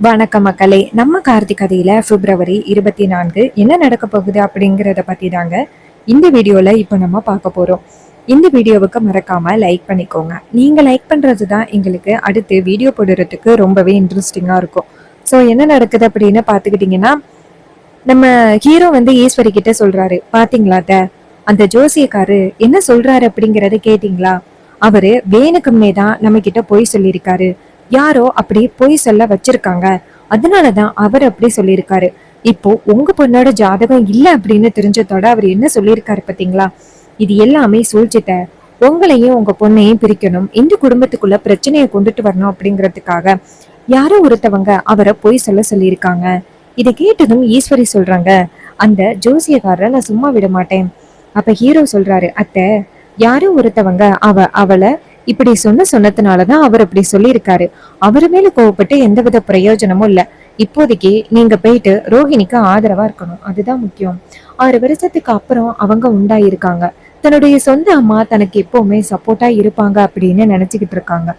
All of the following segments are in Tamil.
வணக்க மக்களே. நம்ம கார்த்திக் கதையில பிப்ரவரி 24 என்ன நடக்க போகுது அப்படிங்கிறத பத்தி தாங்க இந்த வீடியோல இப்ப நம்ம பார்க்க போறோம். இந்த வீடியோவுக்கு மறக்காம லைக் பண்ணிக்கோங்க. நீங்க லைக் பண்றது தான் எங்களுக்கு அடுத்து வீடியோ போடுறதுக்கு ரொம்பவே இன்ட்ரெஸ்டிங்கா இருக்கும். ஸோ என்ன நடக்குது அப்படின்னு பார்த்துக்கிட்டிங்கன்னா, நம்ம ஹீரோ ஈஸ்வரி கிட்ட சொல்றாரு, பாத்தீங்களா அந்த ஜோசியக்காரு என்ன சொல்றாரு அப்படிங்கறத கேட்டீங்களா? அவரு வேணுக்குமே தான் நம்ம கிட்ட பொய் சொல்லியிருக்காரு. யாரோ அப்படி பொய் சொல்ல வச்சிருக்காங்க. அதனாலதான் அவர் அப்படி சொல்லியிருக்காரு. இப்போ உங்க பொண்ணோட ஜாதகம் இல்ல அப்படின்னு தெரிஞ்சதோட அவர் என்ன சொல்லியிருக்காரு பாத்தீங்களா? இது எல்லாமே சூழ்ச்சிட்ட. உங்களையும் உங்க பொண்ணையும் பிரிக்கணும், இந்த குடும்பத்துக்குள்ள பிரச்சனையை கொண்டுட்டு வரணும் அப்படிங்கிறதுக்காக யாரோ ஒருத்தவங்க அவரை பொய் சொல்ல சொல்லியிருக்காங்க. இதை கேட்டதும் ஈஸ்வரி சொல்றாங்க, அந்த ஜோசியக்காரரை நான் சும்மா விட மாட்டேன். அப்ப ஹீரோ சொல்றாரு, அத்தை, யாரோ ஒருத்தவங்க அவளை இப்படி சொன்னதுனாலதான் அவர் அப்படி சொல்லியிருக்காரு. அவரு மேல கோவப்பட்டு எந்தவித பிரயோஜனமும் இல்ல. இப்போதைக்கு நீங்க போயிட்டு ரோஹிணிக்கு ஆதரவா இருக்கணும், அதுதான் முக்கியம். 6 வருஷத்துக்கு அப்புறம் அவங்க உண்டாயிருக்காங்க. தன்னுடைய சொந்த அம்மா தனக்கு எப்பவுமே சப்போர்ட்டா இருப்பாங்க அப்படின்னு நினைச்சுக்கிட்டு இருக்காங்க.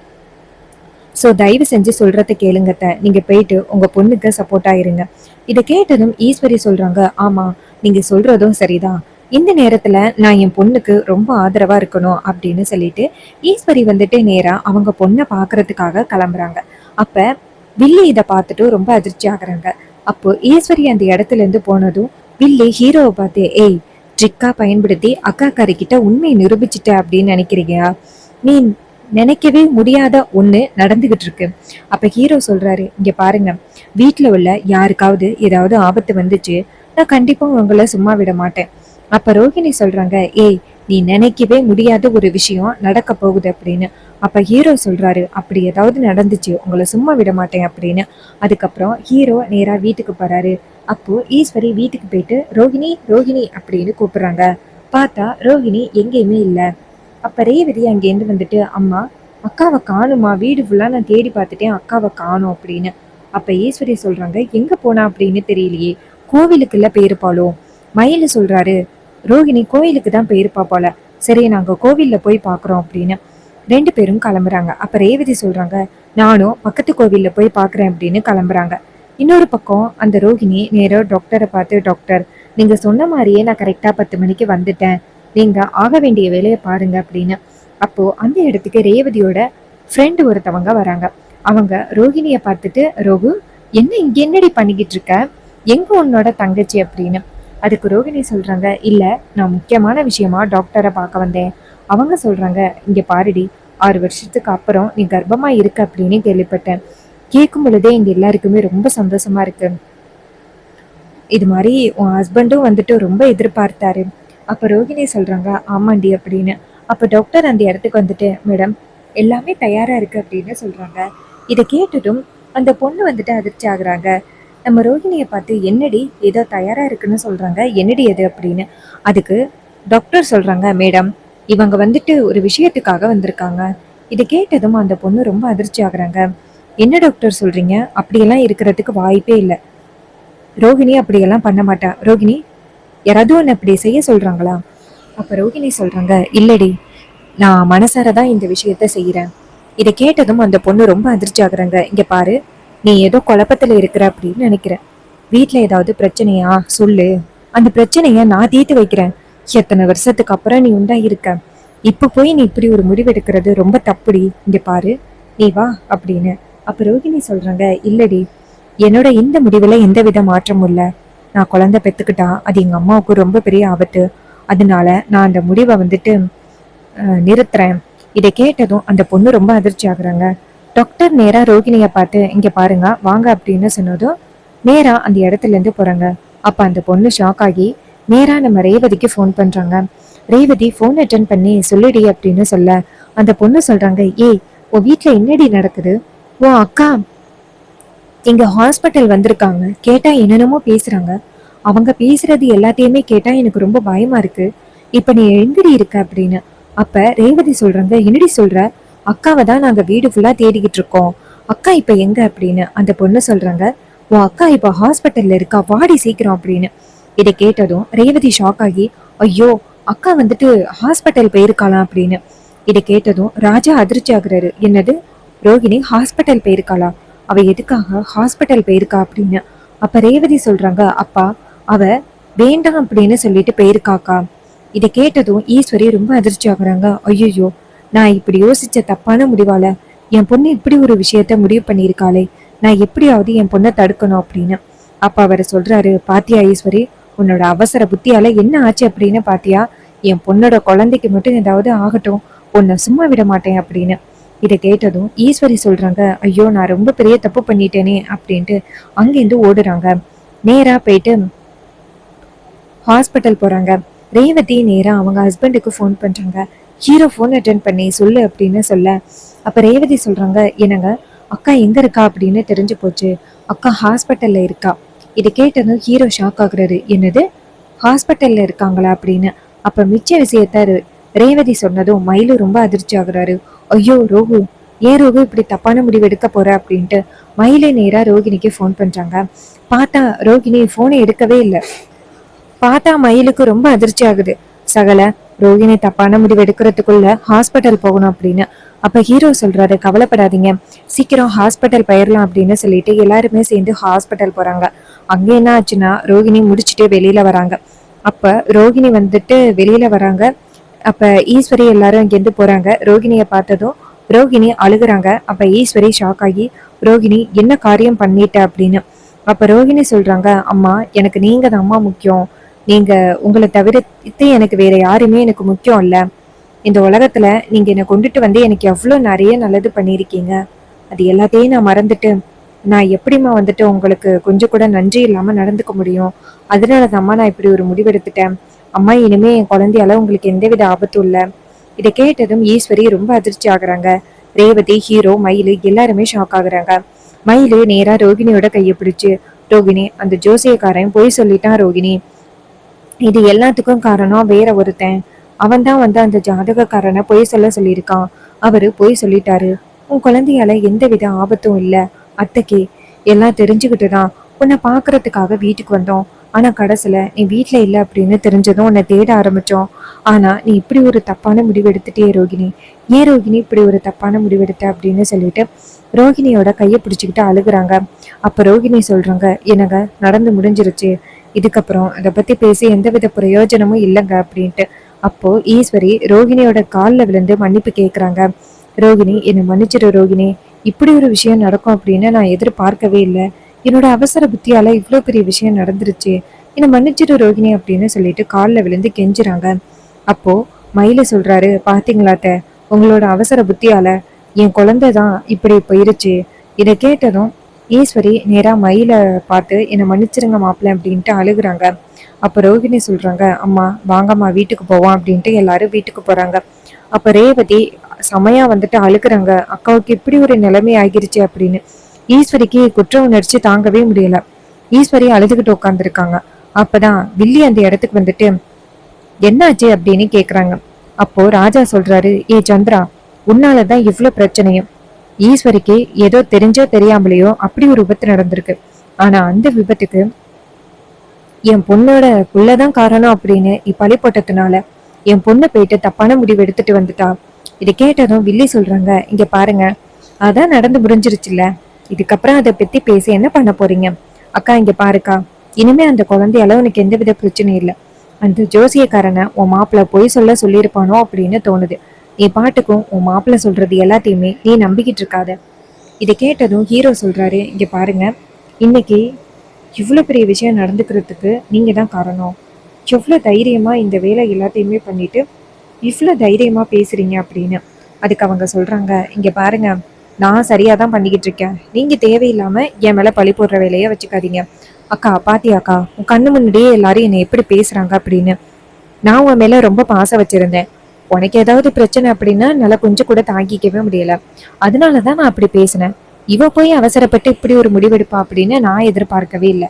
சோ தயவு செஞ்சு சொல்றத கேளுங்கத்த, நீங்க போயிட்டு உங்க பொண்ணுக்கு சப்போர்ட்டா இருங்க. இதை கேட்டதும் ஈஸ்வரி சொல்றாங்க, ஆமா, நீங்க சொல்றதும் சரிதான். இந்த நேரத்துல நான் என் பொண்ணுக்கு ரொம்ப ஆதரவா இருக்கணும் அப்படின்னு சொல்லிட்டு ஈஸ்வரி நேரா அவங்க பொண்ணை பாக்குறதுக்காக கிளம்புறாங்க. அப்ப வில்லி இதை பார்த்துட்டு ரொம்ப அதிர்ச்சி ஆகுறாங்க. அப்போ ஈஸ்வரி அந்த இடத்துல இருந்து போனதும் வில்லி ஹீரோவை பார்த்து, ஏய், ட்ரிக்கா பயன்படுத்தி அக்கா கிட்ட உண்மையை நிரூபிச்சுட்ட அப்படின்னு நினைக்கிறீங்க? நீ நினைக்கவே முடியாத ஒண்ணு நடந்துகிட்டு இருக்கு. அப்ப ஹீரோ சொல்றாரு, இங்க பாருங்க, வீட்டுல உள்ள யாருக்காவது ஏதாவது ஆபத்து வந்துச்சு, நான் கண்டிப்பா உங்களை சும்மா விட மாட்டேன். அப்ப ரோஹிணி சொல்றாங்க, ஏய், நீ நினைக்கவே முடியாத ஒரு விஷயம் நடக்க போகுது அப்படின்னு. அப்ப ஹீரோ சொல்றாரு, அப்படி ஏதாவது நடந்துச்சு உங்களை சும்மா விட மாட்டேன் அப்படின்னு. அதுக்கப்புறம் ஹீரோ நேரா வீட்டுக்கு போறாரு. அப்போ ஈஸ்வரி வீட்டுக்கு போயிட்டு ரோஹிணி ரோஹிணி அப்படின்னு கூப்பிடுறாங்க. பார்த்தா ரோஹிணி எங்கேயுமே இல்ல. அப்ப ரேவதி அங்கேருந்து அம்மா, அக்காவை காணுமா, வீடு ஃபுல்லா நான் தேடி பார்த்துட்டேன், அக்காவை காணும் அப்படின்னு. அப்ப ஈஸ்வரி சொல்றாங்க, எங்க போனா அப்படின்னு தெரியலையே, கோவிலுக்குள்ள போயிருப்பாளோ. மயிலு சொல்றாரு, ரோஹிணி கோயிலுக்கு தான் போயிருப்பா போல, சரி நாங்க கோவில்ல போய் பாக்குறோம் அப்படின்னு. 2 பேரும் கிளம்புறாங்க. அப்ப ரேவதி சொல்றாங்க, நானும் பக்கத்து கோவில்ல போய் பாக்குறேன் அப்படின்னு கிளம்புறாங்க. இன்னொரு பக்கம் அந்த ரோஹிணி நேரா டாக்டரை பார்த்து, டாக்டர், நீங்க சொன்ன மாதிரியே நான் கரெக்டா 10 மணிக்கு வந்துட்டேன், நீங்க ஆக வேண்டிய வேலையை பாருங்க அப்படின்னு. அப்போ அந்த இடத்துக்கு ரேவதியோட ஃப்ரெண்டு ஒருத்தவங்க வராங்க. அவங்க ரோஹிணிய பார்த்துட்டு, ரோகு, என்ன இங்க என்னடி பண்ணிக்கிட்டு இருக்க, எங்க உன்னோட தங்கச்சி அப்படின்னு. அதுக்கு ரோஹிணி சொல்றாங்க, இல்ல, நான் முக்கியமான விஷயமா டாக்டரை பார்க்க வந்தேன். அவங்க சொல்றாங்க, இங்க பாருடி, 6 வருஷத்துக்கு அப்புறம் நீ கர்ப்பமா இருக்க அப்படின்னு கேள்விப்பட்டேன். கேட்கும் பொழுதே எங்க எல்லாருக்குமே ரொம்ப சந்தோஷமா இருக்கு. இது மாதிரி உன் ஹஸ்பண்டும் ரொம்ப எதிர்பார்த்தாரு. அப்ப ரோஹிணி சொல்றாங்க, ஆமாண்டி அப்படின்னு. அப்ப டாக்டர் அந்த இடத்துக்கு மேடம், எல்லாமே தயாரா இருக்கு அப்படின்னு சொல்றாங்க. இதை கேட்டதும் அந்த பொண்ணு அதிர்ச்சி ஆகுறாங்க. நம்ம ரோஹிணியை பார்த்து, என்னடி ஏதோ தயாரா இருக்குன்னு சொல்றாங்க, என்னடி எது அப்படின்னு. அதுக்கு டாக்டர் சொல்றாங்க, மேடம், இவங்க ஒரு விஷயத்துக்காக வந்திருக்காங்க. இதை கேட்டதும் அந்த பொண்ணு ரொம்ப அதிர்ச்சி ஆகுறாங்க. என்ன டாக்டர் சொல்றீங்க? அப்படியெல்லாம் இருக்கிறதுக்கு வாய்ப்பே இல்லை. ரோஹிணி அப்படியெல்லாம் பண்ண மாட்டா. ரோஹிணி, யாராவது ஒன்று அப்படி செய்ய சொல்றாங்களா? அப்ப ரோஹிணி சொல்றாங்க, இல்லடி, நான் மனசாரதான் இந்த விஷயத்த செய்யறேன். இதை கேட்டதும் அந்த பொண்ணு ரொம்ப அதிர்ச்சி ஆகுறாங்க. இங்க பாரு, நீ ஏதோ குழப்பத்துல இருக்கிற அப்படின்னு நினைக்கிறேன். வீட்டுல ஏதாவது பிரச்சனையா சொல்லு, அந்த பிரச்சனைய நான் தீர்த்து வைக்கிறேன். எத்தனை வருஷத்துக்கு அப்புறம் நீ உண்டாயிருக்க, இப்ப போய் நீ இப்படி ஒரு முடிவெடுக்கிறது ரொம்ப தப்புடி. இங்க பாரு, நீ வா அப்படின்னு. அப்ப ரோஹிணி சொல்றாங்க, இல்லடி, என்னோட இந்த முடிவுல எந்தவித மாற்றமும் இல்ல. நான் குழந்தை பெத்துக்கிட்டா அது எங்க அம்மாவுக்கு ரொம்ப பெரிய ஆபத்து. அதனால நான் அந்த முடிவை நிறுத்துறேன். இதை கேட்டதும் அந்த பொண்ணு ரொம்ப அதிர்ச்சி ஆகுறாங்க. டாக்டர் நேரா ரோகிணிய பார்த்து, இங்க பாருங்க, வாங்க அப்படின்னு சொன்னதும் நேரா அந்த இடத்துல இருந்து போறாங்க. அப்ப அந்த பொண்ணு ஷாக் ஆகி நேரா நம்ம ரேவதிக்கு ஃபோன் பண்றாங்க. ரேவதி ஃபோன் அட்டன் பண்ணி, சொல்லுடி அப்படின்னு சொல்ல, அந்த பொண்ணு சொல்றாங்க, ஏய், உன் வீட்டுல என்னடி நடக்குது? உன் அக்கா இங்க ஹாஸ்பிட்டல் வந்திருக்காங்க, கேட்டா என்னென்னமோ பேசுறாங்க. அவங்க பேசுறது எல்லாத்தையுமே கேட்டா எனக்கு ரொம்ப பயமா இருக்கு. இப்ப நீ எங்கடி இருக்க அப்படின்னு. அப்ப ரேவதி சொல்றாங்க, என்னடி சொல்ற? அக்காவை தான் நாங்க வீடு ஃபுல்லா தேடிக்கிட்டு இருக்கோம். அக்கா இப்ப எங்க அப்படின்னு. அந்த பொண்ணு சொல்றாங்க, உன் அக்கா இப்ப ஹாஸ்பிட்டல்ல இருக்கா, வாடி சீக்கிரம் அப்படின்னு. இதை கேட்டதும் ரேவதி ஷாக் ஆகி, ஐயோ, அக்கா ஹாஸ்பிட்டல் போயிருக்காளாம் அப்படின்னு. இதை கேட்டதும் ராஜா அதிர்ச்சி ஆகுறாரு. என்னது, ரோஹிணி ஹாஸ்பிட்டல் போயிருக்காளா? அவ எதுக்காக ஹாஸ்பிட்டல் போயிருக்கா அப்படின்னு. அப்ப ரேவதி சொல்றாங்க, அப்பா அவ வேண்டாம் அப்படின்னு சொல்லிட்டு போயிருக்காக்கா. இதை கேட்டதும் ஈஸ்வரி ரொம்ப அதிர்ச்சி ஆகுறாங்க. ஐயோ, நான் இப்படி யோசிச்ச தப்பான முடிவால என் பொண்ணு இப்படி ஒரு விஷயத்த முடிவு பண்ணியிருக்காளே, நான் எப்படியாவது என் பொண்ணை தடுக்கணும் அப்படின்னு. அப்ப அவர் சொல்றாரு, பாத்தியா ஈஸ்வரி, உன்னோட அவசர புத்தியால என்ன ஆச்சு அப்படின்னு பாத்தியா, என் பொண்ணோட குழந்தைக்கு மட்டும் ஏதாவது ஆகட்டும், உன்னை சும்மா விட மாட்டேன் அப்படின்னு. இதை கேட்டதும் ஈஸ்வரி சொல்றாங்க, ஐயோ நான் ரொம்ப பெரிய தப்பு பண்ணிட்டேனே அப்படின்ட்டு அங்கேருந்து ஓடுறாங்க. நேரா போயிட்டு ஹாஸ்பிட்டல் போறாங்க. ரேவதி நேரா அவங்க ஹஸ்பண்டுக்கு ஃபோன் பண்றாங்க. ஹீரோ ஃபோன் அட்டென்ட் பண்ணி சொல்லு அப்படின்னு சொல்ல, அப்ப ரேவதி சொல்றாங்க, என்னங்க அக்கா எங்க இருக்கா அப்படின்னு தெரிஞ்சு போச்சு, அக்கா ஹாஸ்பிட்டல்ல இருக்கா. இதை கேட்டதும் ஹீரோ ஷாக் ஆகுறாரு. என்னது, ஹாஸ்பிட்டல்ல இருக்காங்களா அப்படின்னு. அப்ப மிச்ச விஷயத்த ரேவதி சொன்னதும் மயிலு ரொம்ப அதிர்ச்சி ஆகுறாரு. ஐயோ ரோகு, ஏன் ரோகு இப்படி தப்பான முடிவு எடுக்க போற அப்படின்ட்டு மயிலே நேரா ரோகிணிக்கு ஃபோன் பண்றாங்க. பார்த்தா ரோகிணி போனை எடுக்கவே இல்லை. பார்த்தா மயிலுக்கு ரொம்ப அதிர்ச்சி ஆகுது. சகல, ரோகிணி தப்பான முடிவு எடுக்கிறதுக்குள்ள ஹாஸ்பிட்டல் போகணும் அப்படின்னு. அப்ப ஹீரோ சொல்றாரு, கவலைப்படாதீங்க, சீக்கிரம் ஹாஸ்பிட்டல் போயிடலாம் அப்படின்னு சொல்லிட்டு எல்லாருமே சேர்ந்து ஹாஸ்பிட்டல் போறாங்க. அங்க என்ன ஆச்சுன்னா, ரோகிணி முடிச்சுட்டு வெளியில வராங்க. அப்ப ரோகிணி வந்துட்டு வெளியில வராங்க. அப்ப ஈஸ்வரி எல்லாரும் இங்கேருந்து போறாங்க. ரோகிணியை பார்த்ததும் ரோகிணி அழுகுறாங்க. அப்ப ஈஸ்வரி ஷாக் ஆகி, ரோகிணி என்ன காரியம் பண்ணிட்ட அப்படின்னு. அப்ப ரோகிணி சொல்றாங்க, அம்மா எனக்கு நீங்க தான் அம்மா முக்கியம், நீங்க உங்களை தவிர்த்து எனக்கு வேற யாருமே எனக்கு முக்கியம் இல்ல. இந்த உலகத்துல நீங்க என்னை கொண்டுட்டு வந்து எனக்கு எவ்வளவு நிறைய நல்லது பண்ணியிருக்கீங்க. அது எல்லாத்தையும் நான் மறந்துட்டு நான் எப்படிம்மா வந்துட்டு உங்களுக்கு கொஞ்சம் கூட நன்றி இல்லாம நடந்துக்க முடியும். அதனாலதாம்மா நான் இப்படி ஒரு முடிவெடுத்துட்டேன். அம்மா இனிமே என் குழந்தையால உங்களுக்கு எந்தவித ஆபத்தும் இல்லை. இதை கேட்டதும் ஈஸ்வரி ரொம்ப அதிர்ச்சி ஆகுறாங்க. ரேவதி, ஹீரோ, மயிலு எல்லாருமே ஷாக் ஆகுறாங்க. மயிலு நேரா ரோகிணியோட கையை பிடிச்சு, ரோகிணி அந்த ஜோசியக்காரன் பொய் சொல்லிட்டான் ரோகிணி, இது எல்லாத்துக்கும் காரணம் வேற ஒருத்தன், அவன் தான் வந்து அந்த ஜாதகக்காரனை பொய் சொல்லியிருக்கான், அவரு பொய் சொல்லிட்டாரு, உன் குழந்தையால எந்தவித ஆபத்தும் இல்லை, அத்தைக்கு எல்லாம் தெரிஞ்சுக்கிட்டு தான் உன்னை பாக்குறதுக்காக வீட்டுக்கு வந்தோம். ஆனா கடைசியில நீ வீட்டுல இல்லை அப்படின்னு தெரிஞ்சதும் உன்னை தேட ஆரம்பிச்சோம். ஆனா நீ இப்படி ஒரு தப்பான முடிவு எடுத்துட்டே ரோகிணி, ஏன் ரோகிணி இப்படி ஒரு தப்பான முடிவெடுத்த அப்படின்னு சொல்லிட்டு ரோகிணியோட கையை பிடிச்சிக்கிட்டு அழுகுறாங்க. அப்ப ரோகிணி சொல்றாங்க, என்னங்க நடந்து முடிஞ்சிருச்சு, இதுக்கப்புறம் அதை பத்தி பேசி எந்தவித பிரயோஜனமும் இல்லைங்க அப்படின்ட்டு. அப்போ ஈஸ்வரி ரோகிணியோட காலில் விழுந்து மன்னிப்பு கேட்குறாங்க. ரோகிணி, என்னை மன்னிச்சிரு ரோகிணி, இப்படி ஒரு விஷயம் நடக்கும் அப்படின்னு நான் எதிர்பார்க்கவே இல்லை, என்னோட அவசர புத்தியால இவ்வளோ பெரிய விஷயம் நடந்துருச்சு, என்னை மன்னிச்சிரு ரோகிணி அப்படின்னு சொல்லிட்டு காலில் விழுந்து கெஞ்சுறாங்க. அப்போ மயில சொல்றாரு, பாத்தீங்களாத்த, உங்களோட அவசர புத்தியால என் குழந்தை தான் இப்படி போயிருச்சு. இதை கேட்டதும் ஈஸ்வரி நேரா மயில பார்த்து, என்னை மன்னிச்சிருங்க மாப்பிள்ள அப்படின்ட்டு அழுகுறாங்க. அப்ப ரோகிணி சொல்றாங்க, அம்மா வாங்கம்மா வீட்டுக்கு போவோம் அப்படின்ட்டு எல்லாரும் வீட்டுக்கு போறாங்க. அப்ப ரேவதி செமையா வந்துட்டு அழுகுறாங்க, அக்காவுக்கு இப்படி ஒரு நிலைமை ஆகிருச்சு அப்படின்னு. ஈஸ்வரிக்கு குற்ற உணர்ச்சி தாங்கவே முடியல. ஈஸ்வரி அழுதுகிட்டு உட்காந்துருக்காங்க. அப்பதான் வில்லி அந்த இடத்துக்கு வந்துட்டு என்னாச்சு அப்படின்னு கேக்குறாங்க. அப்போ ராஜா சொல்றாரு, ஏ சந்திரா, உன்னாலதான் இவ்வளவு பிரச்சனையும். ஈஸ்வரிக்கு ஏதோ தெரிஞ்சோ தெரியாமலையோ அப்படி ஒரு விபத்து நடந்திருக்கு. ஆனா அந்த விபத்துக்கு என் பொண்ணோட புள்ளதான் காரணம் அப்படின்னு நீ பழி போட்டதுனால என் பொண்ணு போயிட்டு தப்பான முடிவு எடுத்துட்டு வந்துட்டா. இதை கேட்டதும் வில்லி சொல்றாங்க, இங்க பாருங்க, அதான் நடந்து முடிஞ்சிருச்சுல்ல, இதுக்கப்புறம் அதை பத்தி பேசி என்ன பண்ண போறீங்க. அக்கா இங்க பாருக்கா, இனிமே அந்த குழந்தையால உனக்கு எந்தவித பிரச்சனையும் இல்லை. அந்த ஜோசியக்காரனை உன் மாப்பிள்ள பொய் சொல்லியிருப்பானோ அப்படின்னு தோணுது. நீ பாட்டுக்கும் உன் மாப்பிள்ள சொல்றது எல்லாத்தையுமே நீ நம்பிக்கிட்டு இருக்காத. இதை கேட்டதும் ஹீரோ சொல்றாரு, இங்க பாருங்க, இன்னைக்கு இவ்வளோ பெரிய விஷயம் நடந்துக்கிறதுக்கு நீங்க தான் காரணம். எவ்வளோ தைரியமா இந்த வேலை எல்லாத்தையுமே பண்ணிட்டு இவ்வளோ தைரியமா பேசுறீங்க அப்படின்னு. அதுக்கு அவங்க சொல்றாங்க, இங்க பாருங்க, நான் சரியா தான் பண்ணிக்கிட்டு இருக்கேன், நீங்க தேவையில்லாம என் மேல பழி போடுற வேலையை வச்சுக்காதீங்க. அக்கா பாத்தியாக்கா, உன் கண்ணு முன்னாடியே எல்லாரும் என்னை எப்படி பேசுறாங்க அப்படின்னு. நான் உன் மேல ரொம்ப பாசம் வச்சிருந்தேன், உனக்கு ஏதாவது பிரச்சனை அப்படின்னா நல்லா கொஞ்சம் கூட தாங்கிக்கவே முடியல, அதனாலதான் நான் அப்படி பேசினேன். இவ போய் அவசரப்பட்டு இப்படி ஒரு முடிவெடுப்பா அப்படின்னு நான் எதிர்பார்க்கவே இல்லை.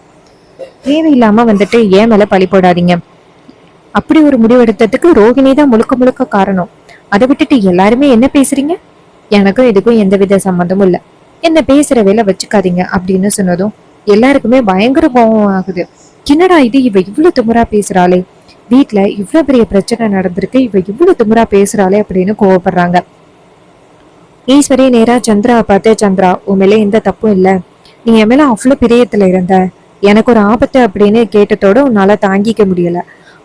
தேவையில்லாம வந்துட்டு ஏன் மேல பழி போடாதீங்க. அப்படி ஒரு முடிவெடுத்ததுக்கு ரோகிணி தான் முழுக்க முழுக்க காரணம். அதை விட்டுட்டு எல்லாருமே என்ன பேசுறீங்க, எனக்கும் இதுக்கும் எந்தவித சம்மந்தமும் இல்லை, என்ன பேசுற வேலை வச்சுக்காதீங்க அப்படின்னு சொன்னதும் எல்லாருக்குமே பயங்கர கோபம் ஆகுது. என்னடா இது, இவ இவ்வளவு திமிரா பேசுறாளே, வீட்டுல இவ்வளவு பெரிய பிரச்சனை நடந்திருக்கு, இவ இவ்வளவு திமிரா பேசுறாளே அப்படின்னு கோவப்படுறாங்க. ஈஸ்வரி நேரா சந்திராவை பார்த்து, சந்திரா, உன் மேல எந்த தப்பும் இல்லை, நீ என் மேல அவ்வளவு பிரியத்துல இருந்த, எனக்கு ஒரு ஆபத்து அப்படின்னு கேட்டதோட உன்னால தாங்கிக்க முடியல,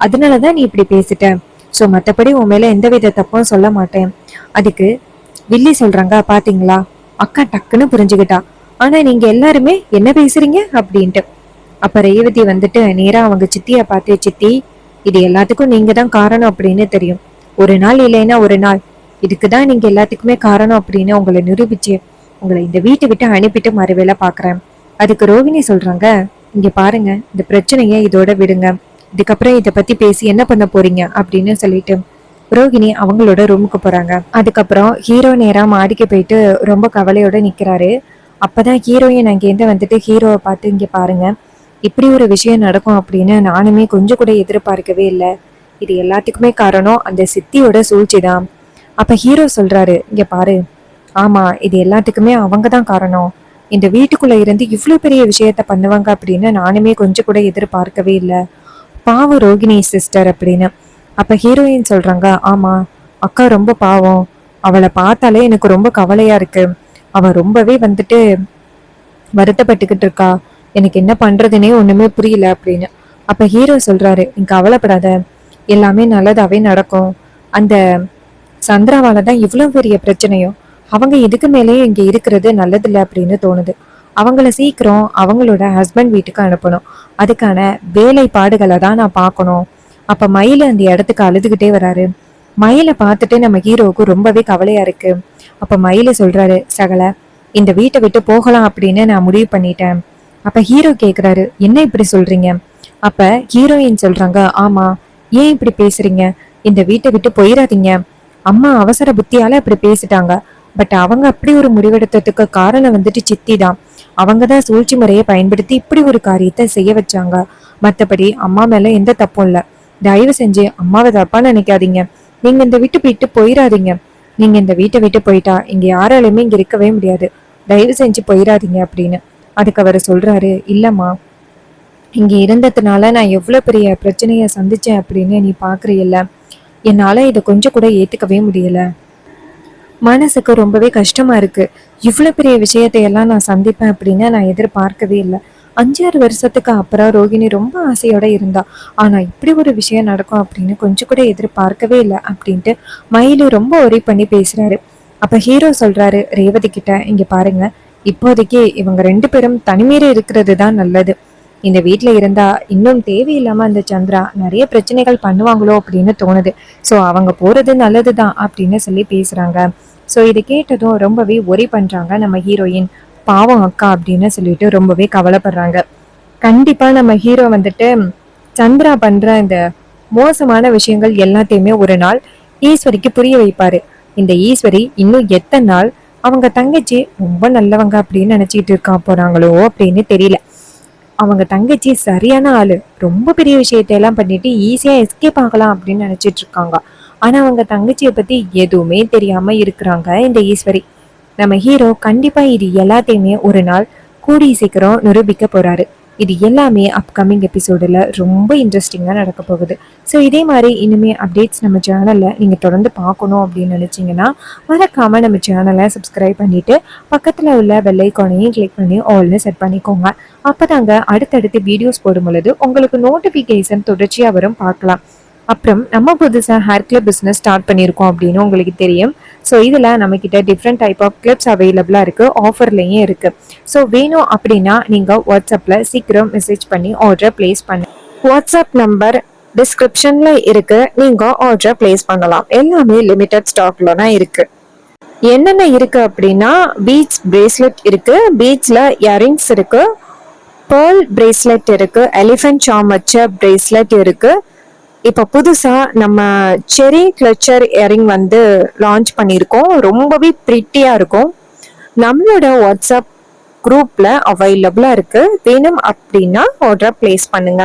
அதனாலதான் நீ இப்படி பேசிட்ட. சோ மத்தபடி உன் மேல எந்தவித தப்பும் சொல்ல மாட்டேன். அதுக்கு வில்லி சொல்றாங்க, பாத்தீங்களா, அக்கா டக்குன்னு புரிஞ்சுக்கிட்டா, ஆனா நீங்க எல்லாருமே என்ன பேசுறீங்க அப்படின்ட்டு. அப்ப ரேவதி வந்துட்டு நேரா அவங்க சித்திய பார்த்து, சித்தி, இது எல்லாத்துக்கும் நீங்க தான் காரணம் அப்படின்னு தெரியும், ஒரு நாள் இல்லைன்னா ஒரு நாள் இதுக்குதான் நீங்க எல்லாத்துக்குமே காரணம் அப்படின்னு உங்களை நிரூபிச்சு உங்களை இந்த வீட்டை விட்டு அனுப்பிட்டு மறுவேளை பாக்குறேன். அதுக்கு ரோகிணி சொல்றாங்க, இங்க பாருங்க, இந்த பிரச்சனைய இதோட விடுங்க, இதுக்கப்புறம் இதை பத்தி பேசி என்ன பண்ண போறீங்க அப்படின்னு சொல்லிட்டு ரோகிணி அவங்களோட ரூமுக்கு போறாங்க. அதுக்கப்புறம் ஹீரோ நேரா மாடிக்கு போயிட்டு ரொம்ப கவலையோட நிக்கிறாரு. அப்பதான் ஹீரோயின் அங்கேருந்து வந்துட்டு ஹீரோவை பார்த்து, இங்க பாருங்க, இப்படி ஒரு விஷயம் நடக்கும் அப்படின்னு நானுமே கொஞ்சம் கூட எதிர்பார்க்கவே இல்லை, இது எல்லாத்துக்குமே காரணம் அந்த சித்தியோட சூழ்ச்சி தான். அப்ப ஹீரோ சொல்றாரு, இங்க பாரு, ஆமா, இது எல்லாத்துக்குமே அவங்க தான் காரணம், இந்த வீட்டுக்குள்ள இருந்து இவ்வளவு பெரிய விஷயத்த பண்ணுவாங்க அப்படின்னு நானுமே கொஞ்சம் கூட எதிர்பார்க்கவே இல்லை, பாவம் ரோகிணி சிஸ்டர் அப்படின்னு. அப்ப ஹீரோயின் சொல்றாங்க, ஆமா, அக்கா ரொம்ப பாவம், அவளை பார்த்தாலே எனக்கு ரொம்ப கவலையா இருக்கு, அவ ரொம்பவே வந்துட்டு வருத்தப்பட்டுக்கிட்டு இருக்கா, எனக்கு என்ன பண்றதுன்னே ஒண்ணுமே புரியல அப்படின்னு. அப்ப ஹீரோ சொல்றாரு, நீ கவலைப்படாத, எல்லாமே நல்லதாவே நடக்கும், அந்த சந்திராவால தான் இவ்வளவு பெரிய பிரச்சனையும், அவங்க இதுக்கு மேலேயே இங்க இருக்கிறது நல்லதில்லை அப்படின்னு தோணுது, அவங்கள சீக்கிரம் அவங்களோட ஹஸ்பண்ட் வீட்டுக்கு அனுப்பணும், அதுக்கான வேலைப்பாடுகளை தான் நான் பார்க்கணும். அப்ப மயில அந்த இடத்துக்கு அழுதுகிட்டே வராரு. மயிலை பார்த்துட்டு நம்ம ஹீரோவுக்கு ரொம்பவே கவலையா இருக்கு. அப்ப மயில சொல்றாரு, சகல, இந்த வீட்டை விட்டு போகலாம் அப்படின்னு நான் முடிவு பண்ணிட்டேன். அப்ப ஹீரோ கேக்குறாரு, என்ன இப்படி சொல்றீங்க? அப்ப ஹீரோயின் சொல்றாங்க, ஆமா, ஏன் இப்படி பேசுறீங்க, இந்த வீட்டை விட்டு போயிடாதீங்க, அம்மா அவசர புத்தியால அப்படி பேசிட்டாங்க, பட் அவங்க அப்படி ஒரு முடிவெடுத்ததுக்கு காரணம் வந்துட்டு சித்தி தான், அவங்கதான் சூழ்ச்சி முறையை பயன்படுத்தி இப்படி ஒரு காரியத்தை செய்ய வச்சாங்க, மத்தபடி அம்மா மேல எந்த தப்பும் இல்ல, தயவு செஞ்சு அம்மாவை தப்பா நினைக்காதீங்க, நீங்க இந்த வீட்டு விட்டு போயிடாதீங்க, நீங்க இந்த வீட்டை விட்டு போயிட்டா இங்க யாராலுமே இங்க இருக்கவே முடியாது, தயவு செஞ்சு போயிடாதீங்க அப்படின்னு. அதுக்கு அவர் சொல்றாரு, இல்லம்மா, இங்க இருந்ததுனால நான் எவ்வளவு பெரிய பிரச்சனைய சந்திச்சேன் அப்படின்னு நீ பாக்குறீல்ல, என்னால இதை கொஞ்சம் கூட ஏத்துக்கவே முடியல, மனசுக்கு ரொம்பவே கஷ்டமா இருக்கு, இவ்வளவு பெரிய விஷயத்தையெல்லாம் நான் சந்திப்பேன் அப்படின்னு நான் எதிர்பார்க்கவே இல்லை, 5-6 வருஷத்துக்கு அப்புறம் ரோகிணி ரொம்ப ஆசையோட இருந்தா, ஆனா இப்படி ஒரு விஷயம் நடக்கும் அப்படின்னு கொஞ்சம் கூட எதிர்பார்க்கவே இல்லை அப்படின்ட்டு மயிலு ரொம்ப ஒரே பண்ணி பேசுறாரு. அப்ப ஹீரோ சொல்றாரு ரேவதி கிட்ட, இங்க பாருங்க, இப்போதைக்கு இவங்க 2 பேரும் தனிமீறி இருக்கிறது தான் நல்லது, இந்த வீட்டுல இருந்தா இன்னும் தேவையில்லாம அந்த சந்திரா நிறைய பிரச்சனைகள் பண்ணுவாங்களோ அப்படின்னு தோணுது, சோ அவங்க போறது நல்லதுதான் அப்படின்னு சொல்லி பேசுறாங்க. சோ இதை கேட்டதும் ரொம்பவே ஒரே பண்றாங்க நம்ம ஹீரோயின், பாவம் அக்கா அப்படின்னு சொல்லிட்டு ரொம்பவே கவலைப்படுறாங்க. கண்டிப்பா நம்ம ஹீரோ வந்துட்டு சந்திரா பண்ற இந்த மோசமான விஷயங்கள் எல்லாத்தையுமே ஒரு நாள் ஈஸ்வரிக்கு புரிய வைப்பாரு. இந்த ஈஸ்வரி இன்னும் எத்தனை நாள் அவங்க தங்கச்சி ரொம்ப நல்லவங்க அப்படின்னு நினைச்சிட்டு இருக்கா போறாங்களோ அப்படின்னு தெரியல. அவங்க தங்கச்சி சரியான ஆளு, ரொம்ப பெரிய விஷயத்தையெல்லாம் பண்ணிட்டு ஈஸியா எஸ்கேப் ஆகலாம் அப்படின்னு நினைச்சிட்டு இருக்காங்க. ஆனா அவங்க தங்கச்சியை பத்தி எதுவுமே தெரியாம இருக்கிறாங்க இந்த ஈஸ்வரி. நம்ம ஹீரோ கண்டிப்பா இது எல்லாத்தையுமே ஒரு நாள் கூடி சீக்கிரம் நிரூபிக்க போறாரு. இது எல்லாமே அப்கமிங் எபிசோடுல ரொம்ப இன்ட்ரெஸ்டிங்கா நடக்க போகுது. ஸோ இதே மாதிரி இனிமே அப்டேட்ஸ் நம்ம சேனல்ல நீங்க தொடர்ந்து பார்க்கணும் அப்படின்னு நினைச்சீங்கன்னா மறக்காம நம்ம சேனலை சப்ஸ்கிரைப் பண்ணிட்டு பக்கத்துல உள்ள பெல் ஐக்கானையும் கிளிக் பண்ணி ஆல்னு செட் பண்ணிக்கோங்க. அப்பதாங்க அடுத்தடுத்து வீடியோஸ் போடும் பொழுது உங்களுக்கு நோட்டிபிகேஷன் தொடர்ச்சியா வரும், பார்க்கலாம். அப்புறம் நம்ம புதுசாக ஹேர் கிளிப் பிஸ்னஸ் ஸ்டார்ட் பண்ணியிருக்கோம் அப்படின்னு உங்களுக்கு தெரியும். ஸோ இதில் நம்மக்கிட்ட டிஃப்ரெண்ட் டைப் ஆஃப் கிளிப்ஸ் அவைலபிளாக இருக்குது, ஆஃபர்லேயும் இருக்குது. ஸோ வேணும் அப்படின்னா நீங்கள் வாட்ஸ்அப்பில் சீக்கிரம் மெசேஜ் பண்ணி ஆர்டர் பிளேஸ் பண்ணு. வாட்ஸ்அப் நம்பர் டிஸ்கிரிப்ஷனில் இருக்குது, நீங்கள் ஆர்டர் பிளேஸ் பண்ணலாம். எல்லாமே லிமிட்டட் ஸ்டாக்ல தான் இருக்குது. என்னென்ன இருக்குது அப்படின்னா பீச் பிரேஸ்லெட் இருக்குது, பீச்சில் இயரிங்ஸ் இருக்குது, பேர்ல் பிரேஸ்லெட் இருக்குது, எலிஃபென்ட் சாம் வச்ச பிரேஸ்லெட் இருக்குது. இப்போ புதுசா நம்ம செரி கிளச்சர் இயரிங் வந்து லான்ச் பண்ணியிருக்கோம், ரொம்பவே ப்ரிட்டியா இருக்கும். நம்மளோட வாட்ஸ்அப் குரூப்ல அவைலபிளா இருக்கு, வேணும் அப்படின்னா ஆர்டர் பிளேஸ் பண்ணுங்க.